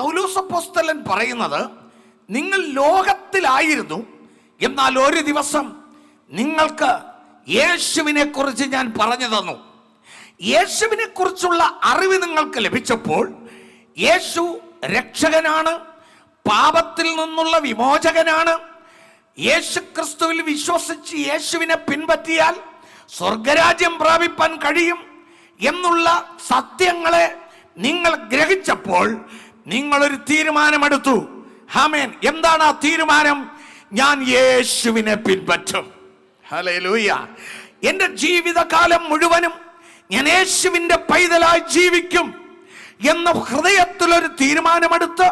പൗലോസ് അപ്പോസ്തലൻ പറയുന്നത്, നിങ്ങൾ ലോകത്തിലായിരുന്നു, എന്നാൽ ഒരു ദിവസം നിങ്ങൾക്ക് യേശുവിനെ കുറിച്ച് ഞാൻ പറഞ്ഞു തന്നു. യേശുവിനെ കുറിച്ചുള്ള അറിവ് നിങ്ങൾക്ക് ലഭിച്ചപ്പോൾ യേശു രക്ഷകനാണ്, പാപത്തിൽ നിന്നുള്ള വിമോചകനാണ്. യേശു ക്രിസ്തുവിൽ വിശ്വസിച്ച് യേശുവിനെ പിൻപറ്റിയാൽ സ്വർഗരാജ്യം പ്രാപിപ്പാൻ കഴിയും എന്നുള്ള സത്യങ്ങളെ നിങ്ങൾ ഗ്രഹിച്ചപ്പോൾ നിങ്ങളൊരു തീരുമാനമെടുത്തു. ആമേൻ. എന്താണ് ആ തീരുമാനം? ഞാൻ യേശുവിനെ പിൻപറ്റും. ഹല്ലേലൂയ. എൻ്റെ ജീവിതകാലം മുഴുവനും ഞാൻ യേശുവിൻ്റെ പൈതലായി ജീവിക്കും എന്ന ഹൃദയത്തിലൊരു തീരുമാനമെടുത്ത്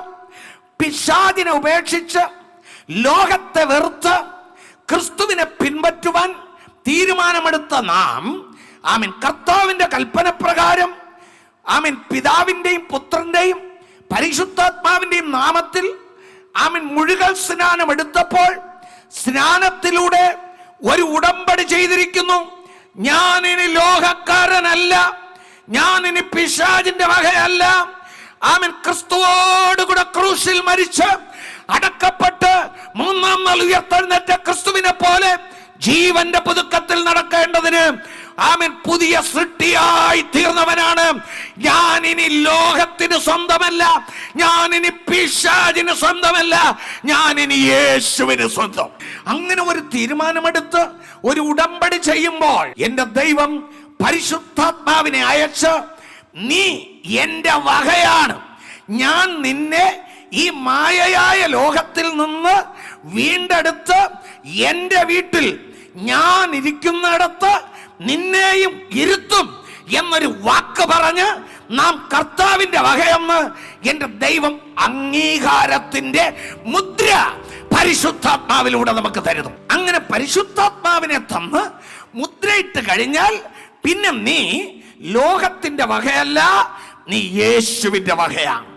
പിശാചിനെ ഉപേക്ഷിച്ച് ലോകത്തെ വെറുത്ത് ക്രിസ്തുവിനെ പിൻപറ്റുവാൻ തീരുമാനമെടുത്ത നാം, ആമീൻ, കർത്താവിൻ്റെ കൽപ്പന പ്രകാരം, ആമീൻ, പിതാവിൻ്റെയും പുത്രൻ്റെയും പരിശുദ്ധാത്മാവിൻ്റെയും നാമത്തിൽ, ആമീൻ, മുഴുകൽ സ്നാനം എടുത്തപ്പോൾ സ്നാനത്തിലൂടെ ഒരു ഉടമ്പടി ചെയ്തിരിക്കുന്നു. ഞാൻ ഇനി ലോകക്കാരനല്ല, ഞാൻ ഇനി പിശാചിന്റെ വകയല്ല. ആമീൻ. ക്രിസ്തുവോടുകൂടെ ക്രൂശിൽ മരിച്ച് അടക്കപ്പെട്ട് മൂന്നാം നാൾ ഉയർത്തെഴുന്നേറ്റ ക്രിസ്തുവിനെ പോലെ ജീവന്റെ പുതുക്കത്തിൽ നടക്കേണ്ടതിന്, ആമീൻ, പുതിയ സൃഷ്ടിയായി തീർന്നവനാണ് ഞാൻ. ഇനി ലോകത്തിന് സ്വന്തമല്ല, ഞാൻ ഇനി പിശാചിന് സ്വന്തമല്ല, ഞാൻ ഇനി യേശുവിന് സ്വന്തം. അങ്ങനെ ഒരു തീരുമാനമെടുത്ത് ഒരു ഉടമ്പടി ചെയ്യുമ്പോൾ എൻ്റെ ദൈവം പരിശുദ്ധാത്മാവിനെ അയച്ച്, നീ എൻ്റെ വകയാണ്, ഞാൻ നിന്നെ ഈ മായയായ ലോകത്തിൽ നിന്ന് വീണ്ടെടുത്ത് എൻ്റെ വീട്ടിൽ ഞാൻ ഇരിക്കുന്നിടത്ത് നിന്നെയും ഇരുത്തും എന്നൊരു വാക്ക് പറഞ്ഞ് നാം കർത്താവിൻ്റെ വകയെന്ന് എൻ്റെ ദൈവം അംഗീകാരത്തിൻ്റെ മുദ്ര പരിശുദ്ധാത്മാവിലൂടെ നമുക്ക് തരുന്നു. അങ്ങനെ പരിശുദ്ധാത്മാവിനെ തന്ന് മുദ്രയിട്ട് കഴിഞ്ഞാൽ പിന്നെ നീ ലോകത്തിന്റെ വകയല്ല, നീ യേശുവിന്റെ വകയാണ്.